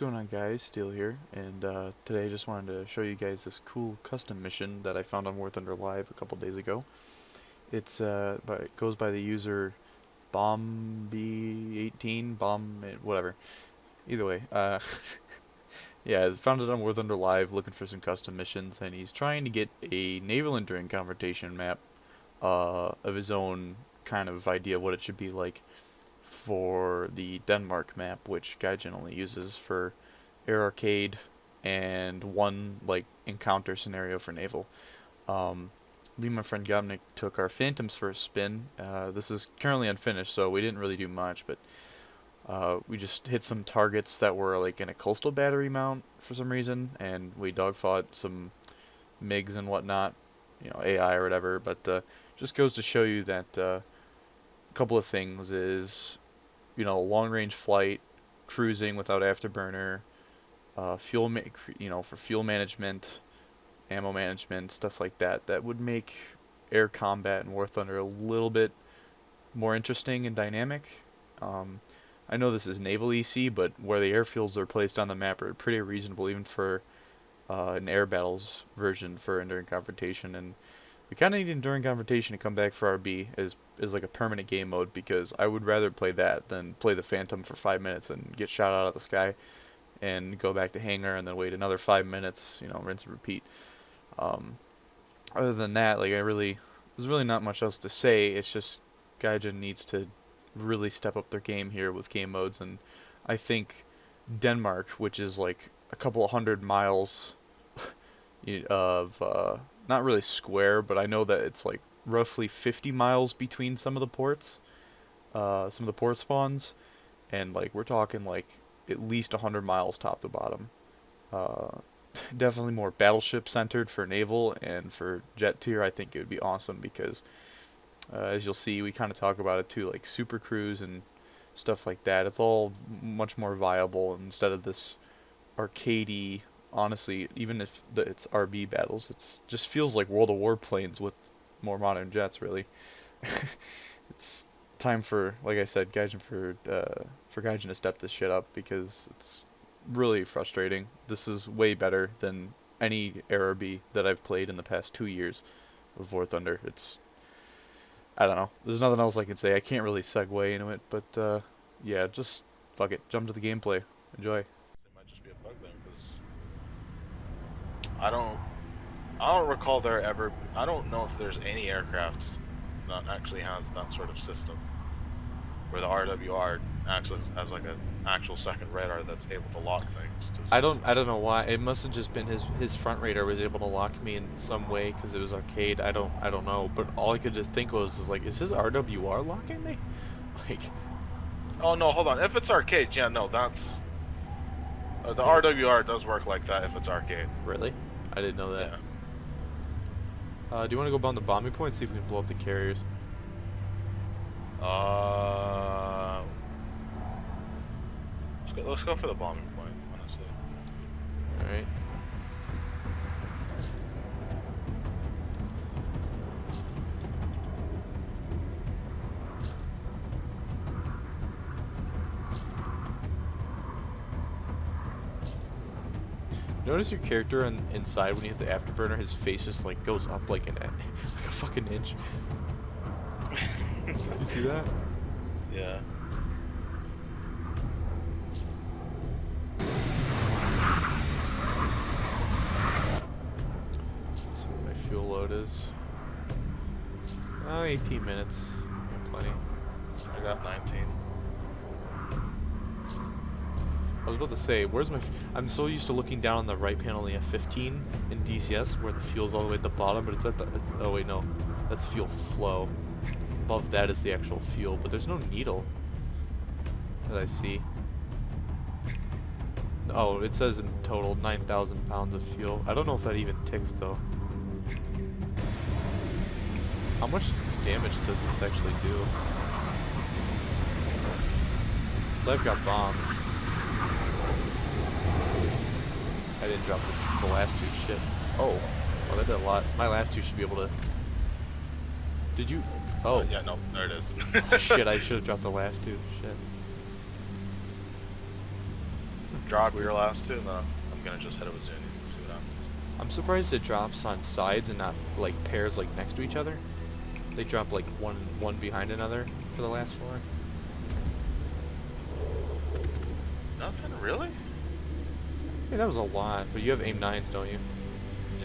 going on, guys? Steel here, and today I just wanted to show you guys this cool custom mission that I found on War Thunder Live a couple days ago. It goes by the user bomb18 whatever. Either way, yeah, I found it on War Thunder Live, looking for some custom missions, and he's trying to get a naval enduring confrontation map of his own kind of idea of what it should be like for the Denmark map, which Gaijin only uses for air arcade and one like encounter scenario for naval. Me and my friend Gobnik took our Phantoms for a spin. This is currently unfinished, so we didn't really do much, but we just hit some targets that were like in a coastal battery mount for some reason, and we dogfought some MiGs and whatnot, AI or whatever. But just goes to show you that a couple of things is, long range flight, cruising without afterburner, for fuel management, ammo management, stuff like that. That would make air combat in War Thunder a little bit more interesting and dynamic. I know this is naval EC, but where the airfields are placed on the map are pretty reasonable, even for an air battles version for Enduring Confrontation. And we kind of need Enduring Confrontation to come back for RB as like a permanent game mode, because I would rather play that than play the Phantom for 5 minutes and get shot out of the sky and go back to hangar and then wait another 5 minutes, rinse and repeat. Other than that, there's really not much else to say. It's just Gaijin needs to really step up their game here with game modes, and I think Denmark, which is like a couple of 100 miles of not really square, but I know that it's like roughly 50 miles between some of the ports, some of the port spawns, and like we're talking like at least 100 miles top to bottom. Definitely more battleship centered for naval, and for jet tier I think it would be awesome, because as you'll see, we kind of talk about it too, like super cruise and stuff like that. It's all much more viable instead of this arcadey. Honestly, even if it's RB battles, it's just feels like World of War planes with more modern jets. Really, it's time for, like I said, Gaijin for Gaijin to step this shit up, because it's really frustrating. This is way better than any RB that I've played in the past 2 years of War Thunder. I don't know. There's nothing else I can say. I can't really segue into it, but yeah, just fuck it. Jump to the gameplay. Enjoy. It might just be a bug then, because I don't recall there ever. I don't know if there's any aircraft that actually has that sort of system, where the RWR actually has like an actual second radar that's able to lock things. I don't know why. It must have just been his front radar was able to lock me in some way because it was arcade. I don't know. But all I could just think was like, is his RWR locking me? Like. Oh no, hold on. If it's arcade, yeah, no, that's the RWR does work like that if it's arcade. Really? I didn't know that. Yeah. Do you want to go down the bombing point, see if we can blow up the carriers? Let's go for the bombing point, honestly. Alright. Notice your character inside when you hit the afterburner, his face just like goes up like like a fucking inch. You see that? Yeah. Let's see what my fuel load is. 18 minutes. Got plenty. I got 19. I was about to say, where's my... I'm so used to looking down on the right panel in the F-15 in DCS, where the fuel's all the way at the bottom, but it's at the... oh wait, no. That's fuel flow. Above that is the actual fuel, but there's no needle that I see. Oh, it says in total 9,000 pounds of fuel. I don't know if that even ticks, though. How much damage does this actually do? So I've got bombs. I didn't drop the last two. Shit. Oh, that did a lot. My last two should be able to... Did you... Oh. Yeah, no, there it is. Shit, I should have dropped the last two. Shit. drop weird. your last two, and then I'm gonna just hit it with Zuni and see what happens. I'm surprised it drops on sides and not like pairs like next to each other. They drop like one behind another for the last four. Nothing really. Hey, that was a lot, but you have aim 9s, don't you?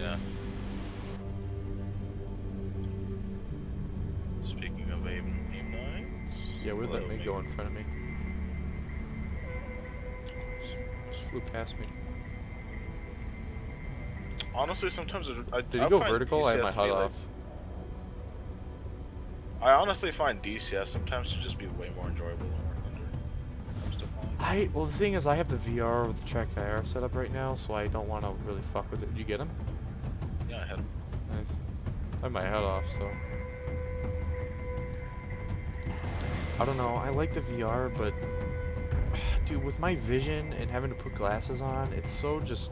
Yeah. Speaking of aim 9s. Yeah, where'd that hello, MiG go in front of me? Just flew past me. Honestly, sometimes Did he go vertical? I had my HUD off. I honestly find DCS sometimes to just be way more enjoyable than War Thunder. When it comes to flying. Well, the thing is, I have the VR with the track IR set up right now, so I don't want to really fuck with it. Did you get him? Yeah, I had. Nice. I have my head off, so. I don't know. I like the VR, but dude, with my vision and having to put glasses on, it's so just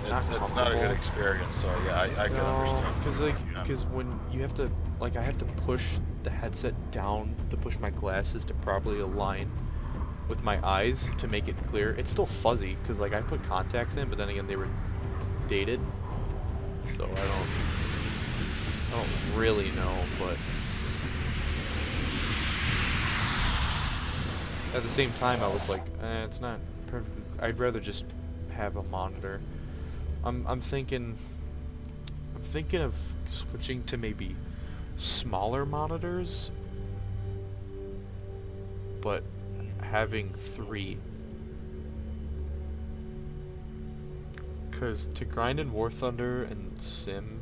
not comfortable. It's not a good experience, so yeah, I can understand. Because when you have to, like, I have to push the headset down to push my glasses to properly align with my eyes to make it clear. It's still fuzzy, because, like, I put contacts in, but then again, they were dated, so I don't really know, but at the same time, I was like, it's not perfect. I'd rather just have a monitor. I'm thinking of switching to maybe smaller monitors, but having 3. Because to grind in War Thunder and Sim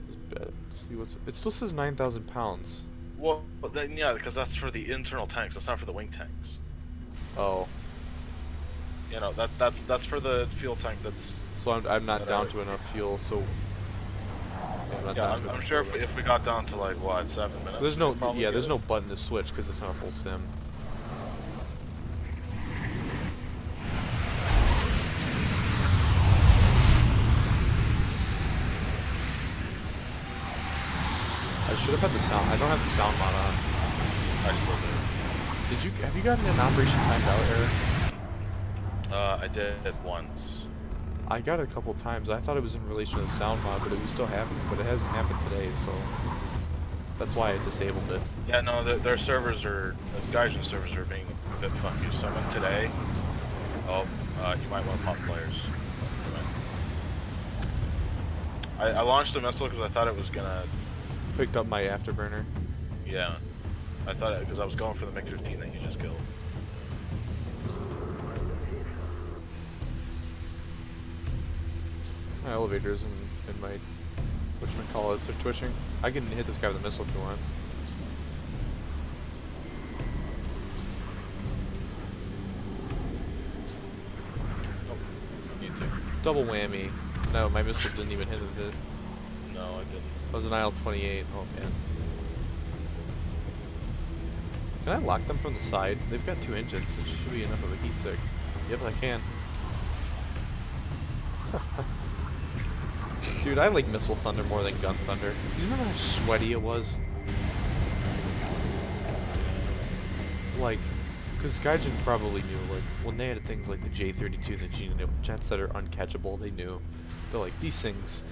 is bad. See it still says 9,000 pounds. Well, then yeah, because that's for the internal tanks. That's not for the wing tanks. Oh. You know that's for the fuel tank. That's. So I'm not down to enough fuel. So. I'm sure if we got down to like what 7 minutes. There's no there's no button to switch because it's not a full sim. I should have had the sound. I don't have the sound mod on. I still do. Have you gotten an Operation Timed Out error? I did it once. I got it a couple times. I thought it was in relation to the sound mod, but it was still happening. But it hasn't happened today, so that's why I disabled it. Yeah, no, their servers are, the Gaijin servers are being a bit funky. So I went today. Oh, you might want to pop players. I launched a missile because I thought it was gonna. Picked up my afterburner. Yeah, I thought it because I was going for the MiG-15 that you just killed. My elevators and my whatchamacallits are twitching. I can hit this guy with a missile if you want. Oh, me too. Double whammy. No, my missile didn't even hit it. No, I didn't. That was an IL-28. Oh man. Can I lock them from the side? They've got 2 engines. It should be enough of a heat sink. Yep, I can. Dude, I like Missile Thunder more than Gun Thunder. Do you remember how sweaty it was? Like, because Gaijin probably knew, like, when they had things like the J-32 and the Gino jets that are uncatchable, they knew. They're like, these things,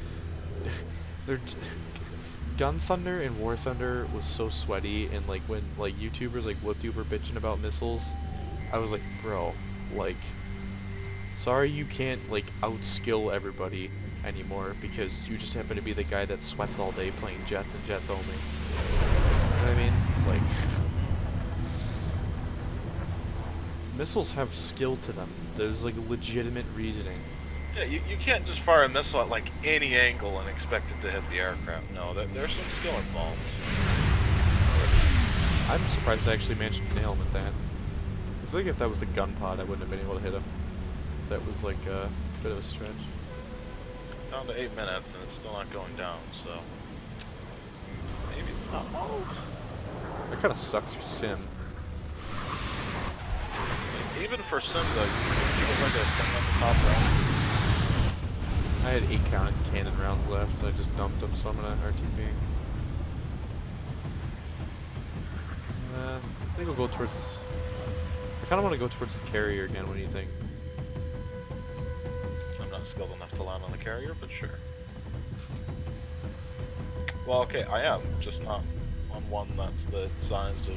Gun Thunder and War Thunder was so sweaty, and like when like YouTubers like WhoopTube were bitching about missiles, I was like, bro, like, sorry you can't like outskill everybody anymore because you just happen to be the guy that sweats all day playing jets and jets only. You know what I mean? It's like missiles have skill to them. There's like legitimate reasoning. Yeah, you can't just fire a missile at like any angle and expect it to hit the aircraft. No, there's some skill involved. I'm surprised I actually managed to nail him at that. I feel like if that was the gun pod, I wouldn't have been able to hit him. So that was like a bit of a stretch. Down to 8 minutes and it's still not going down, so maybe it's not mold. That kind of sucks for Sim. Even for Sim though, you can look at Sim on the top round. I had 8 cannon rounds left, so I just dumped them, so I'm gonna RTB. I think we'll go towards I kind of want to go towards the carrier again. What do you think? I'm not skilled enough to land on the carrier, but sure. Well, okay, I am, just not on one that's the size of...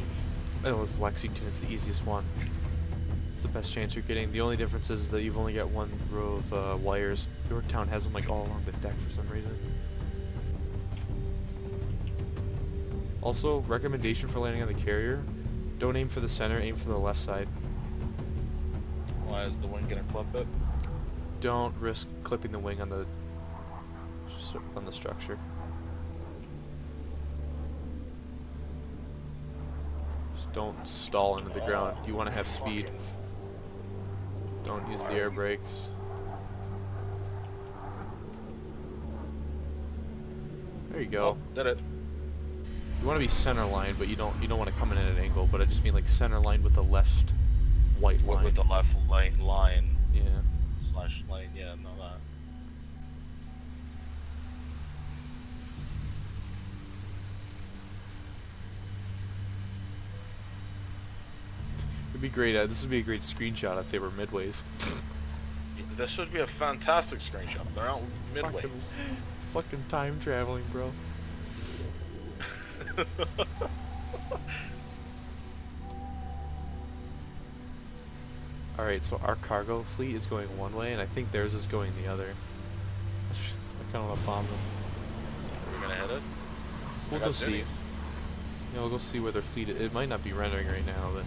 It was Lexington. It's the easiest one. It's the best chance you're getting. The only difference is that you've only got one row of wires. Yorktown has them like all along the deck for some reason. Also, recommendation for landing on the carrier: don't aim for the center, aim for the left side. Why is the wing gonna clip it? Don't risk clipping the wing on the structure. Just don't stall into the ground. You want to have speed. Don't use the air brakes. There you go. Oh, did it. You want to be center line, but you don't want to come in at an angle. But I just mean like center line with the left white line. With the left line. Yeah. Slash lane, yeah, know that. It'd be great. This would be a great screenshot if they were midways. This would be a fantastic screenshot. They're out midway. Fucking time traveling, bro. Alright, so our cargo fleet is going one way, and I think theirs is going the other. I kind of want to bomb them. Are we gonna hit it? We'll go see. Yeah, we'll go see where their fleet is. It might not be rendering right now, but...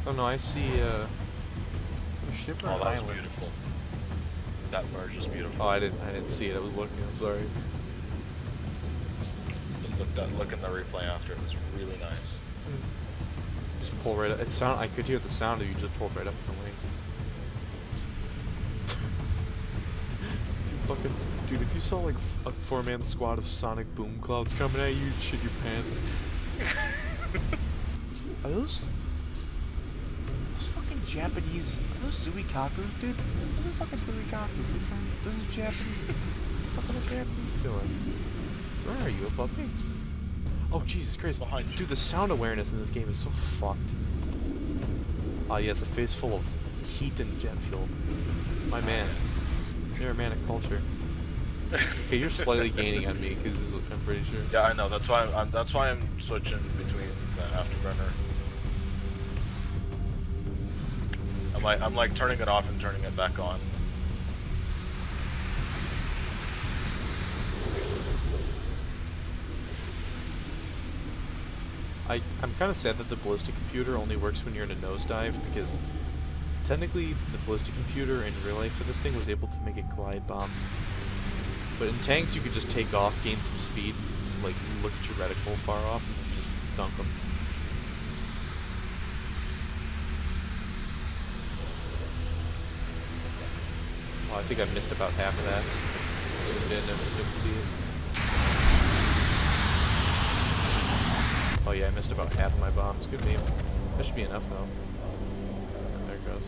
Oh no, I see a ship or Oh, an that was island. beautiful. That merge is beautiful. Oh, I didn't see it. I was looking. I'm sorry. Look in the replay after. It was really nice. Just pull right up. I could hear the sound of you just pulled right up in the wing. Dude, if you saw like a 4-man squad of sonic boom clouds coming at you, you'd shit your pants. Are those fucking Japanese? Are those Zuikakus, dude? Those are fucking Zuikakus. Those are Japanese. What the fuck are the Japanese doing? Where are you, above me? Oh, Jesus Christ. Behind you. Dude, the sound awareness in this game is so fucked. Ah, yes, a face full of heat and jet fuel. My man. You're a man of culture. Okay, you're slightly gaining on me, because I'm pretty sure. Yeah, I know. That's why I'm switching between the afterburner. I'm like turning it off and turning it back on. I'm kind of sad that the ballistic computer only works when you're in a nosedive, because technically the ballistic computer in real life for this thing was able to make it glide bomb. But in tanks you could just take off, gain some speed, like look at your reticle far off, and just dunk them. Oh, I think I missed about half of that. Zoomed in and couldn't see it. Oh yeah, I missed about half of my bombs. Good meme. That should be enough though. There it goes.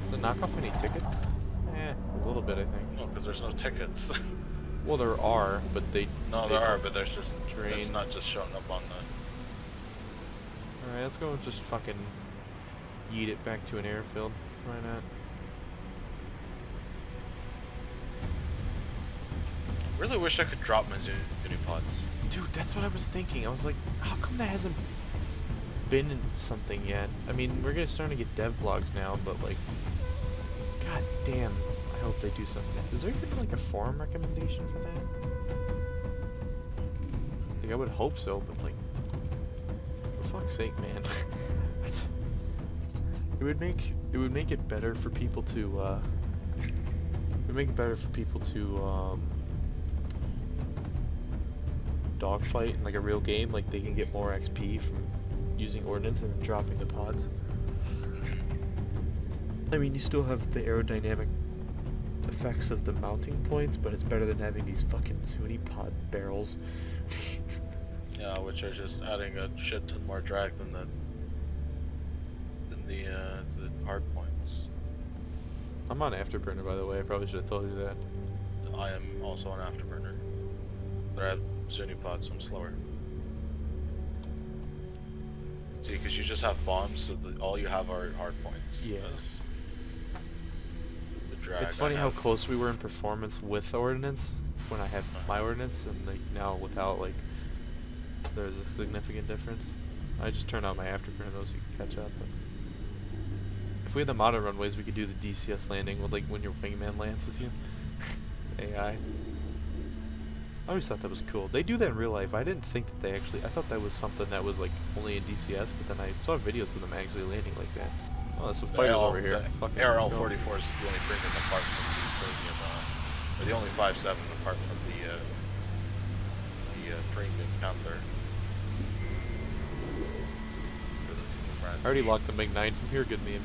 Does it knock off any tickets? A little bit I think. No, because there's no tickets. Well, there are, but they... No, there are, but there's just... Train. It's not just showing up on the... Alright, let's go just fucking yeet it back to an airfield. Why not? Really wish I could drop my Unipods. Dude, that's what I was thinking. I was like, how come that hasn't been in something yet? I mean, we're starting to get dev blogs now, but like... God damn. I hope they do something. Is there even like a forum recommendation for that? Like, I would hope so, but like... For fuck's sake, man. It would make it better for people to, it would make it better for people to, dogfight in like a real game, like they can get more XP from using Ordnance and then dropping the pods. I mean, you still have the aerodynamic effects of the mounting points, but it's better than having these fucking Zuni pod barrels. Yeah, which are just adding a shit ton more drag than the hard points. I'm on Afterburner, by the way. I probably should have told you that. I am also on afterburner. But I have Zuni pods, so I'm slower. See, because you just have bombs, so all you have are hard points. Yeah. As the drag. It's funny I how have, close we were in performance with Ordnance when I had my uh, Ordnance, and like now without, like there's a significant difference. I just turned out my afterburner though so you can catch up. But if we had the modern runways, we could do the DCS landing with like when your wingman lands with you. AI. I always thought that was cool. They do that in real life. I didn't think that they actually. I thought that was something that was like only in DCS, but then I saw videos of them actually landing like that. Oh, there's some fighters over here. The Fucking ARL let's go. 44 is the only premium apart from the premium, or the only 5.7 apart from the premium counter. I already locked the MiG-9 from here. Good meme.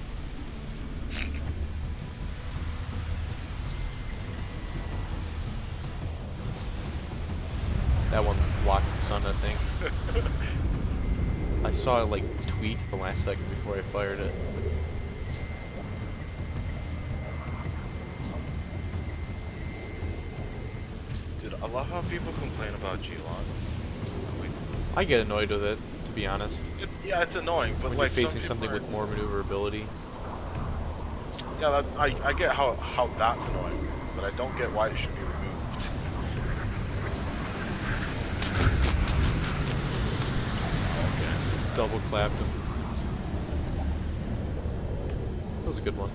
That one locked the sun, I think. I saw it like tweak the last second before I fired it. Dude, I love how people complain about G-Lon. Like, I get annoyed with it, to be honest. yeah, it's annoying, but When like you're facing some something people with more maneuverability. yeah, I get how that's annoying, but I don't get why it should be removed. Double clapped him. That was a good one.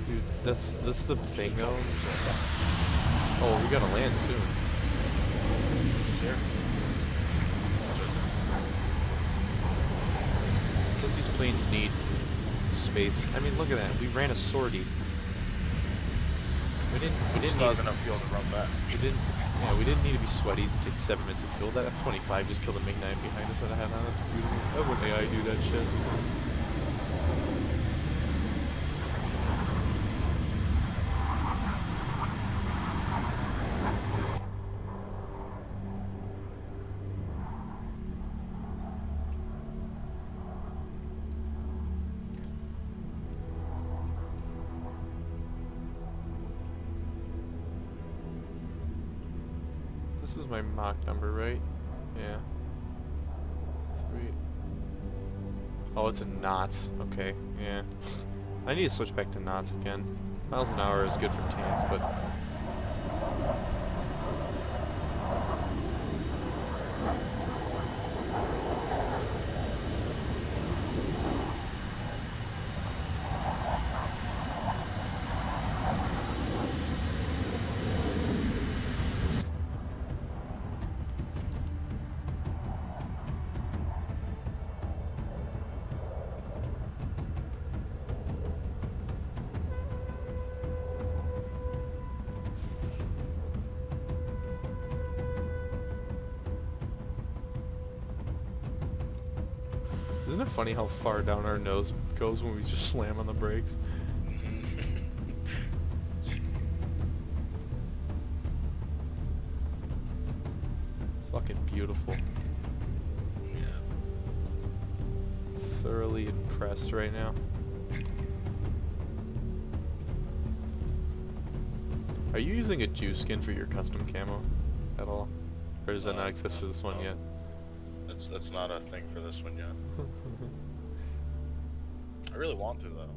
Dude, that's the thing though. Oh, we gotta land soon. Here. So these planes need space. I mean, look at that. We ran a sortie. We didn't Still need have enough fuel to run back. we didn't need to be sweaties and take 7 minutes of fuel. That F-25 just killed a MiG-9 behind us that I had on. That's beautiful. Why would AI do that shit? This is my Mach number, right? Yeah. 3. Oh, it's in knots. Okay, yeah. I need to switch back to knots again. Miles an hour is good for tanks, but... Isn't it funny how far down our nose goes when we just slam on the brakes? Fucking beautiful. Yeah. Thoroughly impressed right now. Are you using a juice skin for your custom camo at all? Or does that not exist for this one no. yet? That's not a thing for this one yet. I really want to though.